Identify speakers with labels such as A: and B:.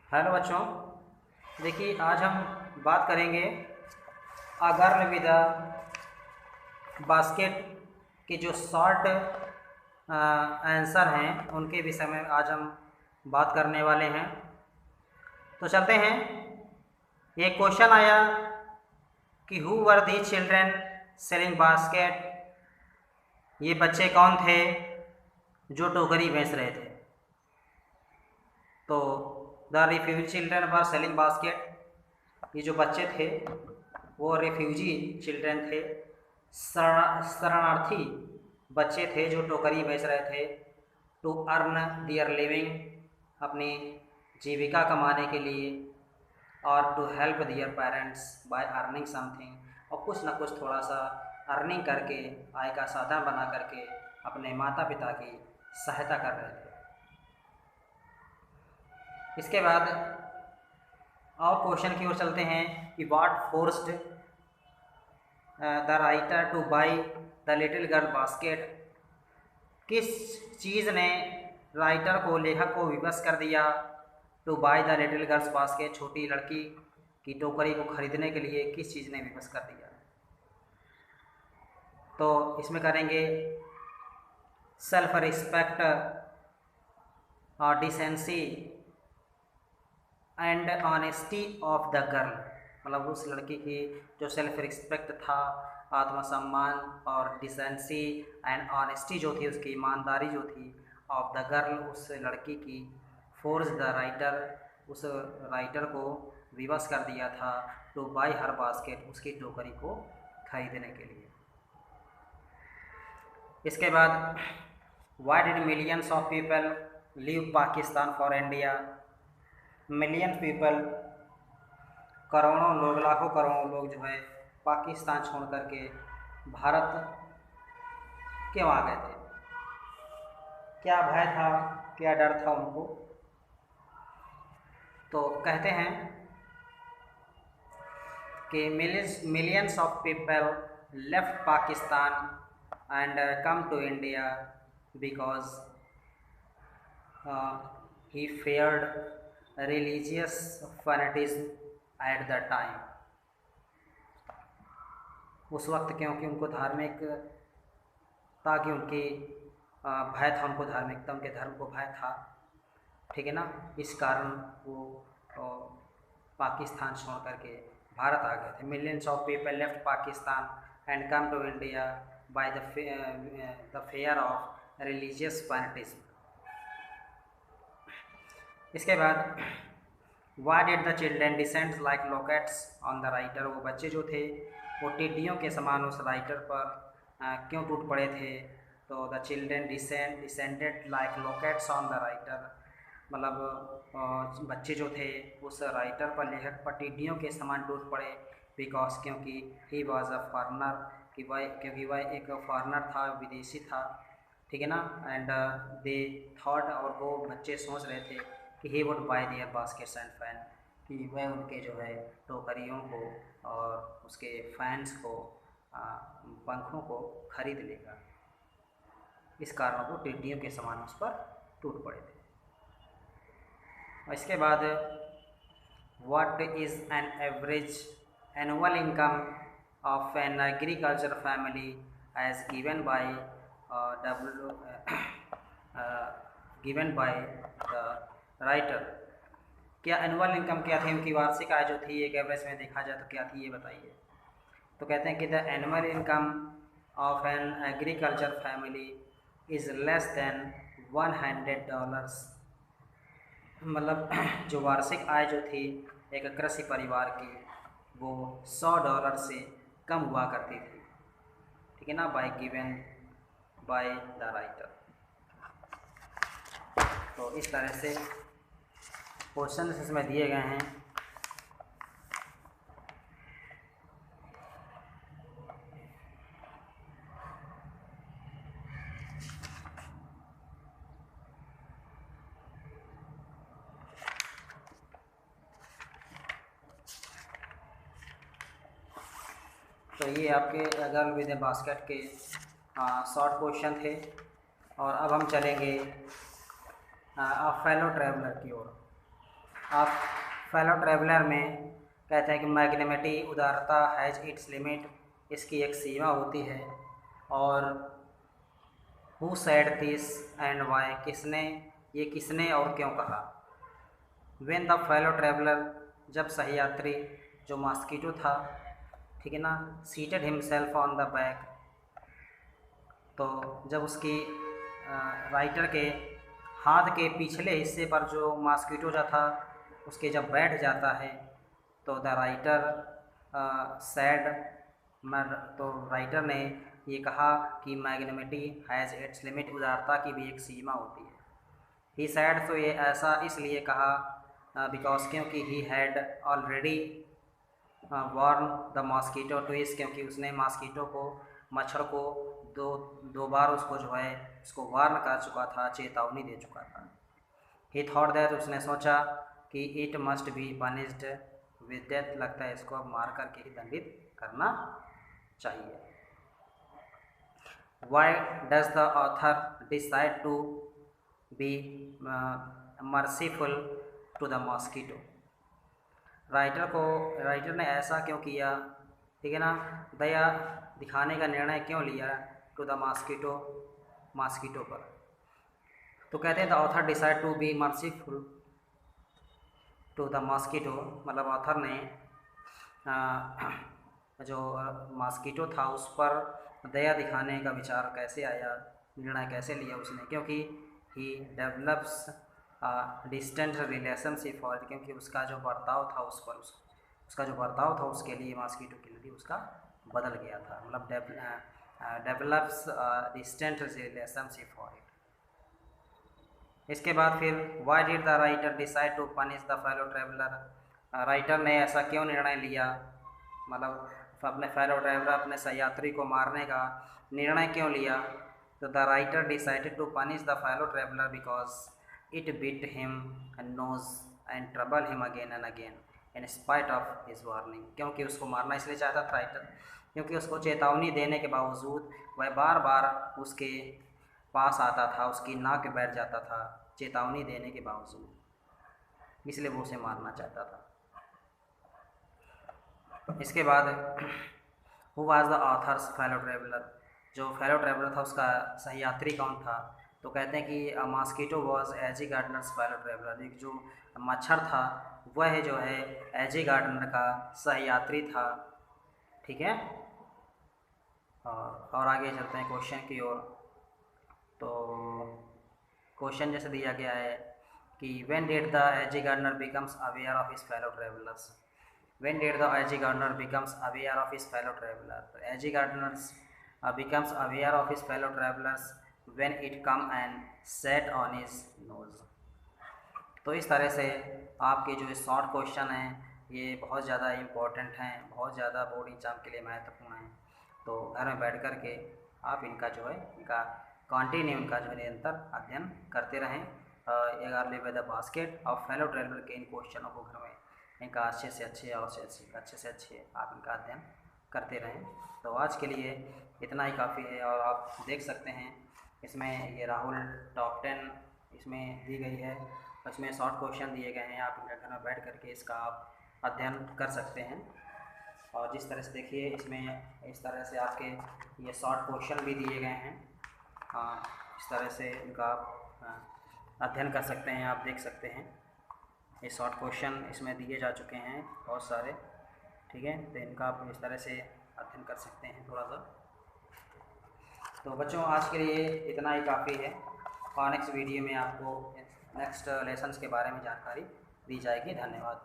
A: Hello बच्चों। देखिए आज हम बात करेंगे a girl with a basket के जो शॉर्ट आंसर हैं उनके विषय में आज हम बात करने वाले हैं। तो चलते हैं। एक क्वेश्चन आया कि who were the children selling basket. ये बच्चे कौन थे जो टोकरी बेच रहे थे? तो the refugee children were selling basket. ये जो बच्चे थे वो रिफ्यूजी चिल्ड्रेन थे, शरणार्थी बच्चे थे जो टोकरी बेच रहे थे। टू अर्न दियर लिविंग, अपनी जीविका कमाने के लिए, और to help their parents by earning something, और कुछ ना कुछ थोड़ा सा अर्निंग करके, आय का साधन बना करके अपने माता पिता की सहायता कर रहे थे। इसके बाद और क्वेश्चन की ओर चलते हैं कि what forced the writer two by the little girl basket. किस चीज़ ने राइटर को, लेखक को विवश कर दिया two by the little girls basket, छोटी लड़की की टोकरी को खरीदने के लिए किस चीज़ ने विवश कर दिया? तो इसमें करेंगे सेल्फ रिस्पेक्ट और decency and honesty of the girl, मतलब उस लड़की की जो सेल्फ रिस्पेक्ट था, आत्मसम्मान, और डिसेंसी एंड ऑनेस्टी जो थी, उसकी ईमानदारी जो थी, ऑफ द गर्ल, उस लड़की की, फोर्स द राइटर, उस राइटर को विवश कर दिया था टू बाई हर बास्केट, उसकी टोकरी को खरीदने के लिए। इसके बाद why did millions of people leave Pakistan for India. Million people, करोड़ों लोग, लाखों करोड़ों लोग जो है पाकिस्तान छोड़ करके भारत क्यों आ गए थे? क्या भय था, क्या डर था उनको? तो कहते हैं कि millions of people left Pakistan and come to India because he feared religious fanatism at the time। उस वक्त क्योंकि उनको धार्मिक ताकि उनकी भय था, उनको धार्मिकता, उनके धर्म को भय था, ठीक है ना। इस कारण वो पाकिस्तान छोड़ करके भारत आ गए थे। Millions of people left Pakistan and come to India by the fear of religious fanaticism. इसके बाद why did the children descend like lockets on the writer. वो बच्चे जो थे वो टिड्डियों के समान उस राइटर पर क्यों टूट पड़े थे? तो the children descended like lockets on the writer, मतलब बच्चे जो थे उस राइटर पर, लेखक पर टिड्डियों के समान टूट पड़े। बिकॉज, क्योंकि ही वॉज अ फॉरनर, क्योंकि वह एक फॉरनर था, विदेशी था, ठीक है ना। एंड दे थॉट, और वो बच्चे सोच रहे थे कि he would buy there baskets and fan, कि वह उनके जो है टोकरियों को और उसके फैंस को, पंखों को खरीद लेगा। इस कारण वो टिड्डियों के समान उस पर टूट पड़े थे। और इसके बाद what is an average annual income of an agriculture family as given by the writer. क्या एनुअल इनकम क्या थी, उनकी वार्षिक आय जो थी, एक एवरेज में देखा जाए तो क्या थी, ये बताइए। तो कहते हैं कि the annual income of an agriculture family is less than $100, मतलब जो वार्षिक आय जो थी एक कृषि परिवार की वो $100 से कम हुआ करती थी, ठीक है ना। Given by the writer. तो इस तरह से क्वेश्चन इसमें दिए गए हैं। तो ये आपके गर्ल विद ए बास्केट के शॉर्ट क्वेश्चन थे। और अब हम चलेंगे फेलो ट्रैवलर की ओर। आप फेलो ट्रेवलर में कहते हैं कि मैग्नेमिटी उदारता हैज़ इट्स लिमिट, इसकी एक सीमा होती है। और who said this and why, किसने और क्यों कहा। व्हेन द फेलो ट्रेवलर, जब सही यात्री जो मॉस्किटो था, ठीक है ना, seated himself on the back, तो जब उसकी राइटर के हाथ के पिछले हिस्से पर जो मॉस्किटो जो था उसके जब बैठ जाता है, तो द राइटर सैड, तो राइटर ने ये कहा कि मैग्नेमिटी हैज़ इट्स लिमिट, उदारता की भी एक सीमा होती है। ही सैड, तो ये ऐसा इसलिए कहा बिकॉज, क्योंकि he had already warn the mosquito twice, क्योंकि उसने मॉस्किटो को, मच्छर को दो बार उसको जो है उसको वार्न कर चुका था, चेतावनी दे चुका था। ही थॉट दैट, उसने सोचा कि it must be punished with death, लगता है इसको मार करके ही दंडित करना चाहिए। Why does the author decide to be merciful to the mosquito, writer ने ऐसा क्यों किया, ठीक है ना, दया दिखाने का निर्णय क्यों लिया टू द मॉस्किटो पर। तो कहते हैं the author decide to be merciful to the mosquito, मतलब ऑथर ने जो मॉस्किटो था उस पर दया दिखाने का विचार कैसे आया, निर्णय कैसे लिया उसने, क्योंकि ही डेवलप्स डिस्टेंट रिलेशनशिप फॉर, क्योंकि उसका जो बर्ताव था उसका जो बर्ताव था उसके लिए, मॉस्किटो के लिए उसका बदल गया था, मतलब develops distant relationship for it. इसके बाद फिर why did the writer decide to punish the fellow traveller, writer ने ऐसा क्यों निर्णय लिया, मतलब अपने फेलो ट्रेवलर, अपने सहयात्री को मारने का निर्णय क्यों लिया। तो the writer decided to punish the fellow traveller because it beat him nose and trouble him again and again in spite of his warning, क्योंकि उसको मारना इसलिए चाहता था राइटर, क्योंकि उसको चेतावनी देने के बावजूद वह बार बार उसके पास आता था, उसकी नाक पे बैठ जाता था चेतावनी देने के बावजूद, इसलिए वो उसे मारना चाहता था। इसके बाद who was the author's fellow traveller, जो फेलो ट्रेवलर था उसका सही यात्री कौन था। तो कहते हैं कि mosquito was AG Gardner's fellow traveller, एक जो मच्छर था वह जो है एजी गार्डनर का सही यात्री था, ठीक है। और आगे चलते हैं क्वेश्चन की ओर। तो क्वेश्चन जैसे दिया गया है कि when did the A G Gardiner becomes aware of his fellow travellers, when did the A G Gardiner becomes aware of his fellow traveller, A G Gardiner's becomes aware of his fellow travelers when it come and sat on his nose। तो इस तरह से आपके जो short question हैं ये बहुत ज़्यादा इम्पोर्टेंट हैं, बहुत ज़्यादा बोर्ड एग्जाम के लिए महत्वपूर्ण हैं। तो घर में बैठ कर के आप इनका जो है इनका कंटिन्यू इनका जो है निरंतर अध्ययन करते रहें। Eagerly with the basket of fellow traveller के इन क्वेश्चनों को घर में इनका अच्छे से अच्छे आप इनका अध्ययन करते रहें। तो आज के लिए इतना ही काफ़ी है। और आप देख सकते हैं इसमें ये राहुल टॉप 10 इसमें दी गई है, इसमें शॉर्ट क्वेश्चन दिए गए हैं, आप इनका घर में बैठ करके इसका आप अध्ययन कर सकते हैं। और जिस तरह से देखिए इसमें इस तरह से आपके ये शॉर्ट क्वेश्चन भी दिए गए हैं, इस तरह से इनका आप अध्ययन कर सकते हैं। आप देख सकते हैं ये शॉर्ट क्वेश्चन इसमें दिए जा चुके हैं बहुत सारे, ठीक है। तो इनका आप इस तरह से अध्ययन कर सकते हैं थोड़ा सा। तो बच्चों आज के लिए इतना ही काफ़ी है, और नेक्स्ट वीडियो में आपको नेक्स्ट लेसन्स के बारे में जानकारी दी जाएगी। धन्यवाद।